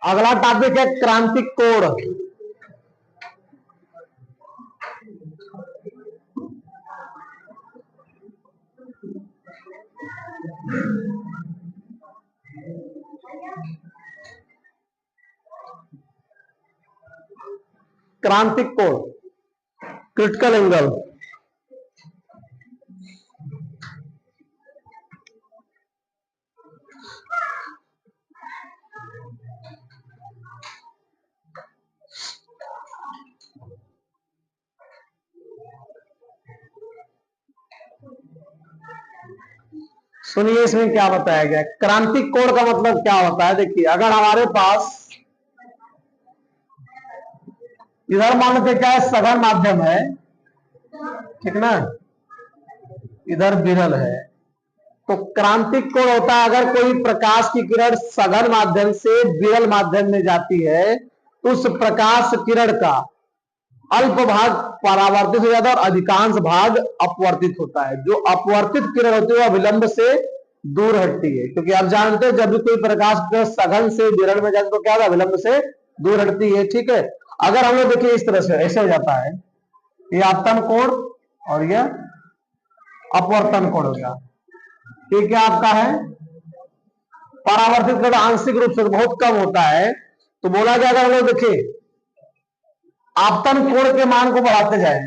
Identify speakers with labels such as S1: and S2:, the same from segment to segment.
S1: अगला टॉपिक है क्रांतिक कोण। क्रांतिक कोण, क्रिटिकल एंगल। सुनिए इसमें क्या बताया गया। क्रांतिक कोण का मतलब क्या होता है। देखिए अगर हमारे पास इधर मान लो क्या है, सघन माध्यम है, ठीक ना, इधर विरल है, तो क्रांतिक कोण होता है अगर कोई प्रकाश की किरण सघन माध्यम से विरल माध्यम में जाती है तो उस प्रकाश किरण का अल्प भाग परावर्तित हो जाता है और अधिकांश भाग अपवर्तित होता है। जो अपवर्तित किरण होती है वह विलंब से दूर हटती है, क्योंकि आप जानते हैं जब भी कोई प्रकाश किरण सघन से विरल में जाती है तो क्या होता है, विलंब से दूर हटती है। ठीक है, अगर हम लोग देखिए इस तरह से ऐसे हो जाता है, ये आपतन कोण और यह अपवर्तन कोण हो गया। ये क्या आपका है, परावर्तित कोण आंशिक रूप से बहुत कम होता है, तो बोला जाएगा हम लोग देखिए आपतन कोण के मान को बढ़ाते जाए,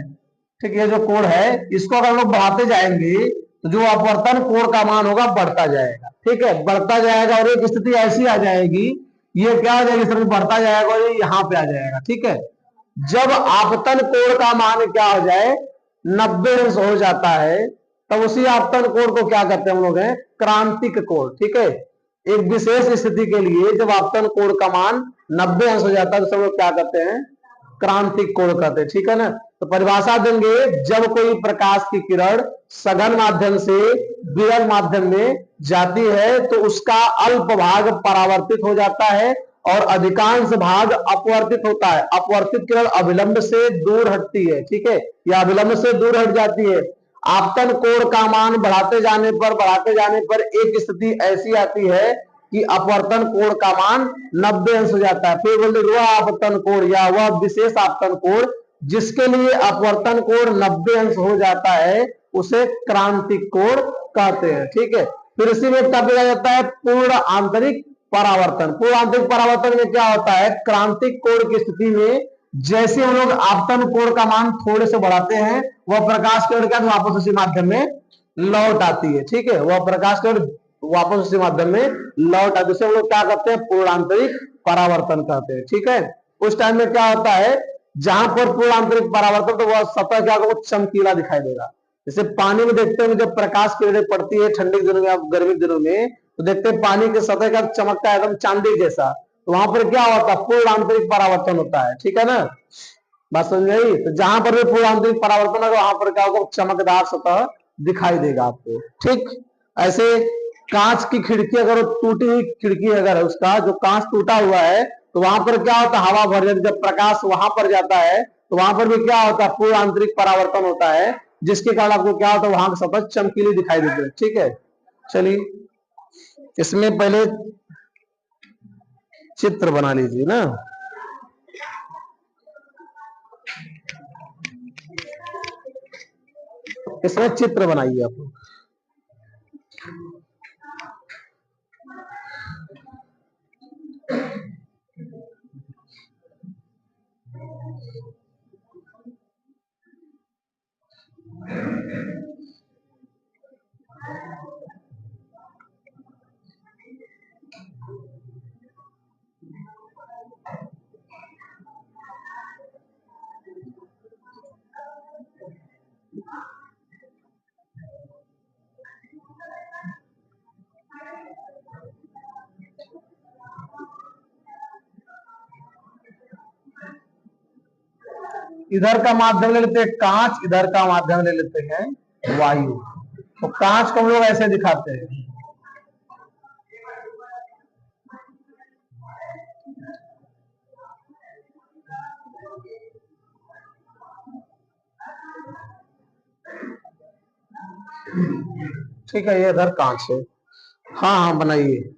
S1: ठीक, ये जो कोण है इसको अगर हम लोग बढ़ाते जाएंगे तो जो अपवर्तन कोण का मान होगा बढ़ता जाएगा। ठीक है, बढ़ता जाएगा और एक स्थिति ऐसी आ जाएगी, ये क्या हो जाएगी, इस तरह बढ़ता जाएगा और ये यहां पे आ जाएगा। ठीक है, जब आपतन कोण का मान क्या हो जाए 90 अंश हो जाता है तब उसी आपतन कोण को क्या कहते हैं हम लोग, हैं क्रांतिक कोण। ठीक है, एक विशेष स्थिति के लिए जब आपतन कोण का मान 90 अंश हो जाता है तो सब लोग क्या कहते हैं, क्रांतिक कोण कहते हैं। ठीक है ना, तो परिभाषा देंगे, जब कोई प्रकाश की किरण सघन माध्यम से विरल माध्यम में जाती है तो उसका अल्प भाग परावर्तित हो जाता है और अधिकांश भाग अपवर्तित होता है। अपवर्तित किरण अविलंब से दूर हटती है। ठीक है, या अविलंब से दूर हट जाती है। आपतन कोण का मान बढ़ाते जाने पर एक स्थिति ऐसी आती है कि अपवर्तन कोण का मान 90 अंश हो जाता है। फिर बोलते वह आपतन कोण या वह विशेष आपतन कोण जिसके लिए अपवर्तन कोण 90 अंश हो जाता है उसे क्रांतिक कोण कहते हैं। ठीक है, फिर इसी में क्या बोला जाता है, पूर्ण आंतरिक परावर्तन। पूर्ण आंतरिक परावर्तन में क्या होता है, क्रांतिक कोण की स्थिति में जैसे हम लोग आपतन कोण का मान थोड़े से बढ़ाते हैं वह प्रकाश किरण क्या वापस उसी माध्यम में लौट आती है। ठीक है, वह प्रकाश किरण वापस उसी माध्यम में लौट आती है, जिसे हम लोग क्या कहते हैं, पूर्ण आंतरिक परावर्तन कहते हैं। ठीक है, उस टाइम में क्या होता है, जहां पर पूर्ण आंतरिक परावर्तन तो वह सतह क्या होगा, चमकीला दिखाई देगा। जैसे पानी में देखते हैं जब प्रकाश किरणें पड़ती है ठंडी दिनों में या गर्मी दिनों में, तो देखते हैं पानी के सतह का चमकता है एकदम चांदी जैसा, तो वहां पर क्या होता है, पूर्ण आंतरिक परावर्तन होता है। ठीक है ना, बात समझ आई। तो जहां पर भी पूर्ण आंतरिक परावर्तन है वहां पर क्या होगा, चमकदार सतह दिखाई देगा आपको। ठीक, ऐसे कांच की खिड़की अगर टूटी हुई खिड़की अगर है, उसका जो कांच टूटा हुआ है तो वहां पर क्या होता है, हवा भर जाती है, जब प्रकाश वहां पर जाता है तो वहां पर भी क्या होता है, पूर्ण आंतरिक परावर्तन होता है, जिसके कारण आपको क्या होता है, वहां की सतह चमकीली दिखाई देती है। ठीक है, चलिए इसमें पहले चित्र बना लीजिए ना। इसमें चित्र बनाइए आप लोग। इधर का माध्यम ले लेते हैं कांच, इधर का माध्यम ले लेते हैं वायु। तो कांच को हम लोग ऐसे दिखाते हैं, ठीक है, ये इधर कांच है। हाँ हाँ बनाइए।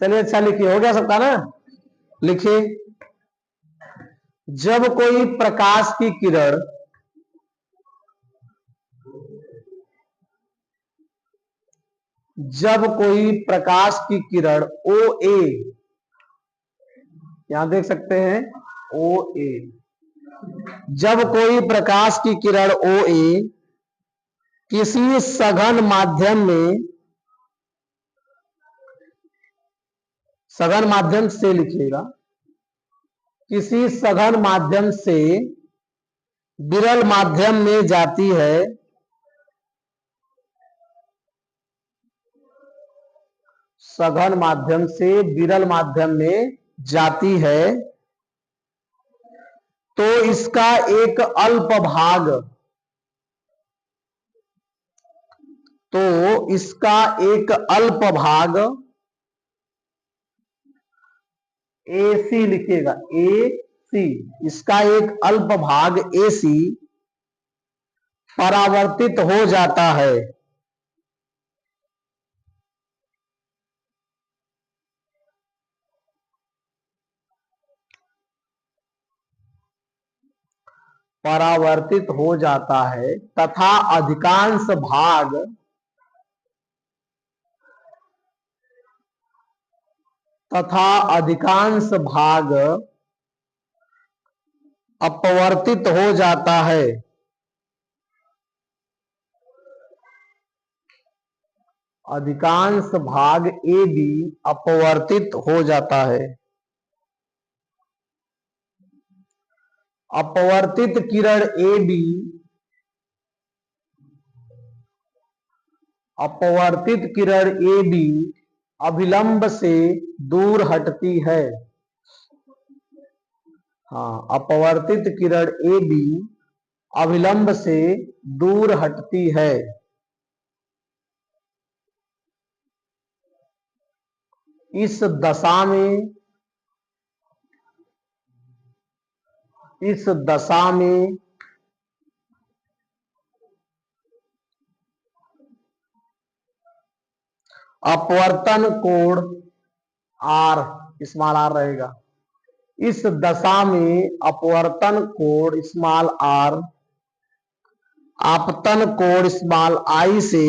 S1: चलिए अच्छा लिखिए, हो गया सबका ना। लिखिए, जब कोई प्रकाश की किरण जब कोई प्रकाश की किरण ओ ए, यहां देख सकते हैं ओ ए, जब कोई प्रकाश की किरण ओ ए किसी सघन माध्यम में, सघन माध्यम से लिखिएगा, किसी सघन माध्यम से विरल माध्यम में जाती है, सघन माध्यम से विरल माध्यम में जाती है, तो इसका एक अल्प भाग, तो इसका एक अल्प भाग ए सी लिखिएगा, ए सी, इसका एक अल्प भाग ए सी परावर्तित हो जाता है, परावर्तित हो जाता है, तथा अधिकांश भाग, तथा अधिकांश भाग अपवर्तित हो जाता है, अधिकांश भाग ए बी अपवर्तित हो जाता है। अपवर्तित किरण ए बी, अपवर्तित किरण ए बी अभिलंब से दूर हटती है। हाँ, अपवर्तित किरण ए बी अभिलंब से दूर हटती है। इस दशा में, इस दशा में अपवर्तन कोण आर, स्मॉल आर रहेगा, इस दशा में अपवर्तन कोण स्मॉल आर आपतन कोण स्मॉल आई से,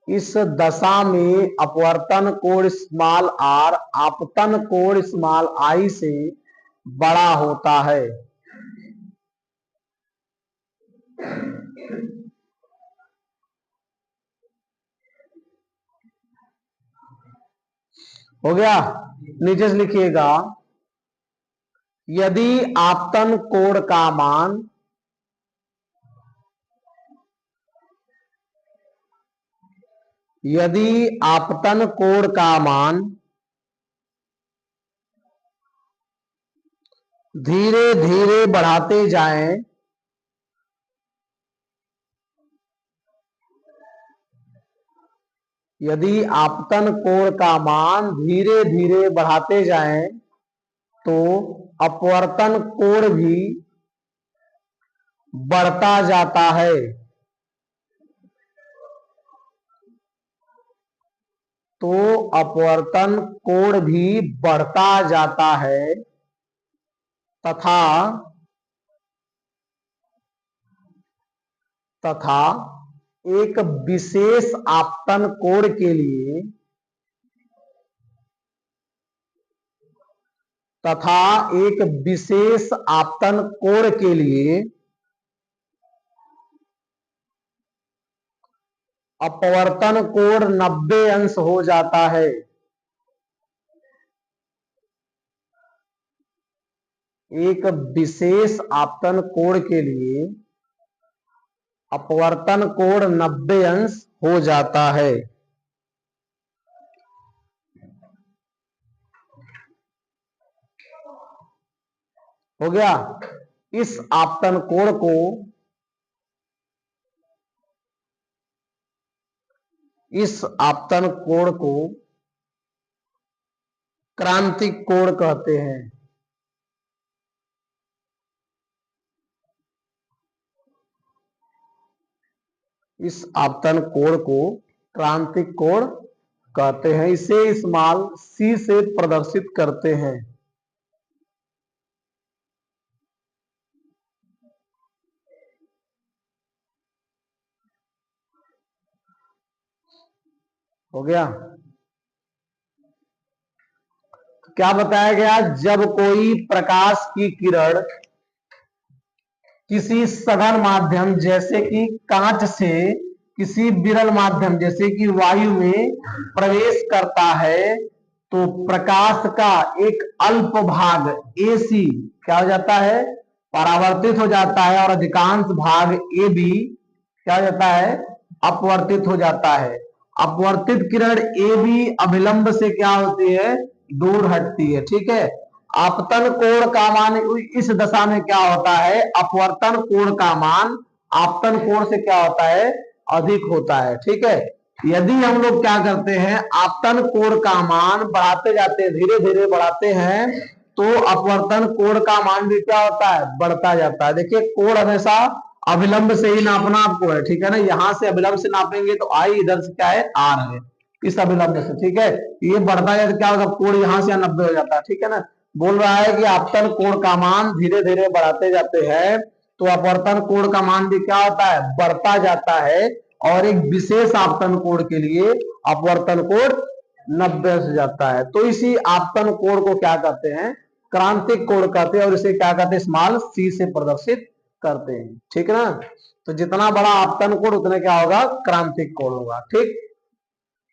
S1: इस दशा में अपवर्तन कोण स्मॉल आर आपतन कोण स्मॉल आई से बड़ा होता है। हो गया, नीचे से लिखिएगा, यदि आपतन कोण का मान, यदि आपतन कोण का मान धीरे धीरे बढ़ाते जाएं, यदि आपतन कोण का मान धीरे धीरे बढ़ाते जाएं, तो अपवर्तन कोण भी बढ़ता जाता है, तो अपवर्तन कोण भी बढ़ता जाता है, तथा तथा एक विशेष आपतन कोण के लिए, तथा एक विशेष आपतन कोण के लिए अपवर्तन कोण 90 अंश हो जाता है। एक विशेष आपतन कोण के लिए अपवर्तन कोण 90 अंश हो जाता है। हो गया, इस आपतन कोण को, इस आपतन कोण को क्रांतिक कोण कहते हैं। इस आपतन कोण को क्रांतिक कोण कहते हैं। इसे स्मॉल सी से प्रदर्शित करते हैं। हो गया। क्या बताया गया? जब कोई प्रकाश की किरण किसी सघन माध्यम जैसे कि कांच से किसी विरल माध्यम जैसे कि वायु में प्रवेश करता है तो प्रकाश का एक अल्प भाग AC क्या हो जाता है? परावर्तित हो जाता है, और अधिकांश भाग AB क्या हो जाता है? अपवर्तित हो जाता है। अपवर्तित किरण AB अभिलंब से क्या होती है? दूर हटती है। ठीक है। आपतन कोण का मान इस दशा में क्या होता है? अपवर्तन कोण का मान आपतन कोण से क्या होता है? अधिक होता है। ठीक है। यदि हम लोग क्या करते हैं, आपतन कोण का मान बढ़ाते जाते हैं, धीरे धीरे बढ़ाते हैं, तो अपवर्तन कोण का मान भी क्या होता है? बढ़ता जाता है। देखिए, कोण हमेशा अभिलंब से ही नापना आपको है। ठीक है ना। यहां से अभिलंब से नापेंगे तो आई इधर से क्या है? R है, इस अभिलंब से। ठीक है। ये बढ़ता जाए तो क्या होगा? कोण यहां से 90 हो जाता है। ठीक है ना। बोल रहा है कि आपतन कोण का मान धीरे धीरे बढ़ाते जाते हैं तो अपवर्तन कोण का मान भी क्या होता है? बढ़ता जाता है। और एक विशेष आपतन कोण के लिए अपवर्तन कोण 90 से जाता है। तो इसी आपतन कोण को क्या कहते हैं? क्रांतिक कोण कहते हैं, और इसे क्या कहते हैं? स्मॉल c से प्रदर्शित करते हैं। ठीक है ना। तो जितना बड़ा आपतन कोण उतने क्या होगा? क्रांतिक कोण होगा। ठीक।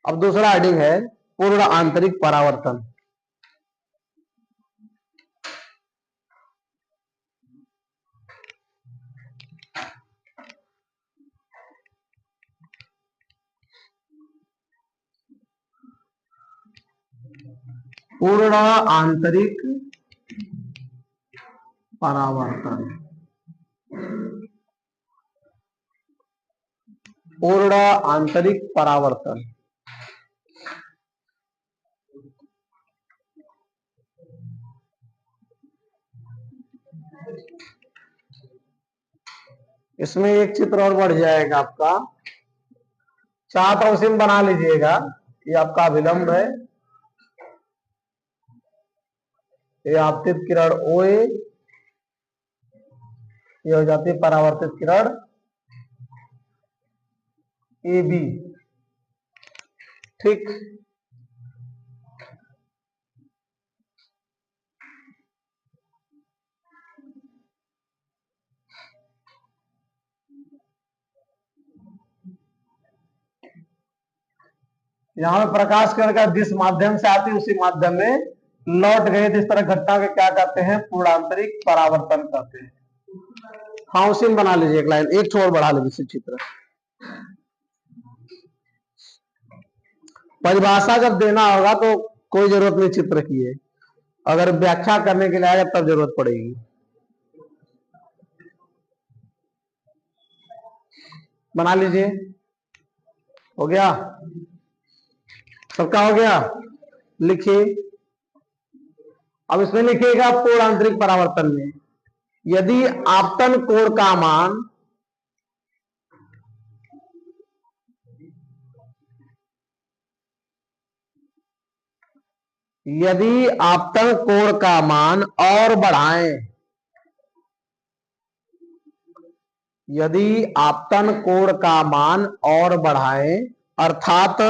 S1: अब दूसरा हेडिंग है पूर्ण आंतरिक परावर्तन। पूर्ण आंतरिक परावर्तन। पूर्ण आंतरिक परावर्तन। इसमें एक चित्र और बढ़ जाएगा आपका। चार्ट और सिम बना लीजिएगा। ये आपका अभिलंब है, ये आपतित किरण OA, ये हो जाती है परावर्तित किरण AB। ठीक। यहां पे प्रकाश किरण का जिस माध्यम से आती है उसी माध्यम में लौट गए, इस तरह घटना के क्या कहते हैं? पूर्णांतरिक परावर्तन कहते हैं। हाँ, उसी में बना लीजिए एक लाइन, एक छोर बढ़ा लीजिए चित्र। परिभाषा जब देना होगा तो कोई जरूरत नहीं चित्र की है, अगर व्याख्या करने के लिए आएगा तब जरूरत पड़ेगी। बना लीजिए। हो गया? सबका हो गया? लिखिए। अब इसमें लिखिएगा पूर्ण आंतरिक परावर्तन में यदि आपतन कोण का मान यदि आपतन कोण का मान और बढ़ाएं, यदि आपतन कोण का मान और बढ़ाएं, अर्थात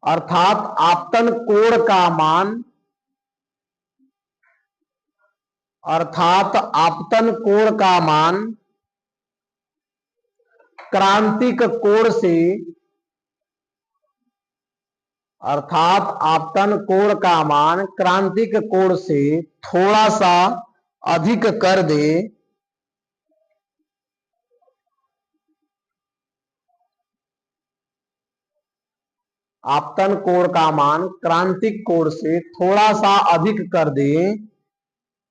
S1: आपतन कोण का मान, अर्थात आपतन कोण का मान क्रांतिक कोण से, अर्थात आपतन कोण का मान क्रांतिक कोण से थोड़ा सा अधिक कर दे, आपतन कोण का मान क्रांतिक कोण से थोड़ा सा अधिक कर दे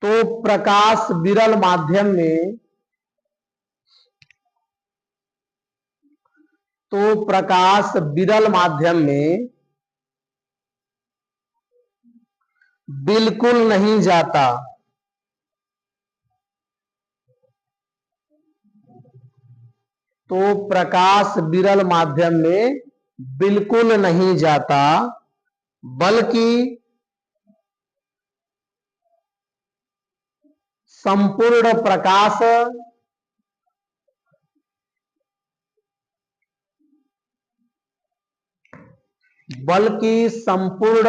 S1: तो प्रकाश विरल माध्यम में, तो प्रकाश विरल माध्यम में बिल्कुल नहीं जाता, तो प्रकाश विरल माध्यम में बिल्कुल नहीं जाता, बल्कि संपूर्ण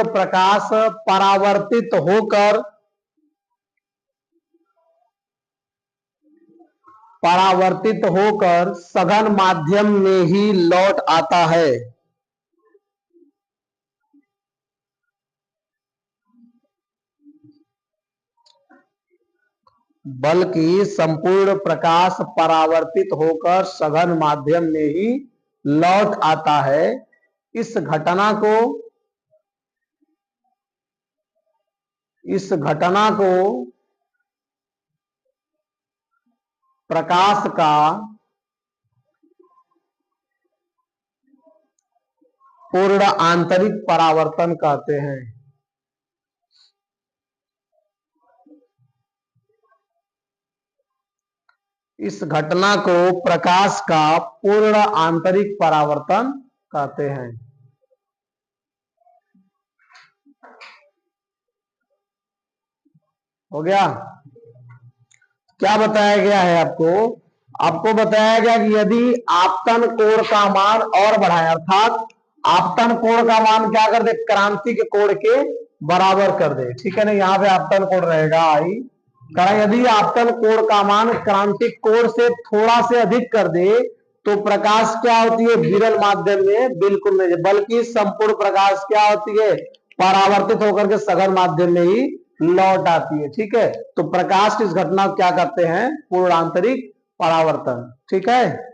S1: प्रकाश परावर्तित होकर सघन माध्यम में ही लौट आता है। बल्कि संपूर्ण प्रकाश परावर्तित होकर सघन माध्यम में ही लौट आता है। इस घटना को प्रकाश का पूर्ण आंतरिक परावर्तन कहते हैं। इस घटना को प्रकाश का पूर्ण आंतरिक परावर्तन कहते हैं। हो गया? क्या बताया गया है आपको बताया गया कि यदि आपतन कोण का मान और बढ़ाएं, अर्थात आपतन कोण का मान क्या कर दे, क्रांति के कोण के बराबर कर दे। ठीक है ना, यहाँ पे आपतन कोण रहेगा आई, यदि आपतन कोण का मान क्रांतिक कोण से थोड़ा से अधिक कर दे तो प्रकाश क्या होती है, विरल माध्यम में बिल्कुल नहीं, बल्कि संपूर्ण प्रकाश क्या होती है, परावर्तित होकर के सघन माध्यम में ही लौट आती है। ठीक है, तो प्रकाश की इस घटना को क्या करते हैं, पूर्ण आंतरिक परावर्तन। ठीक है।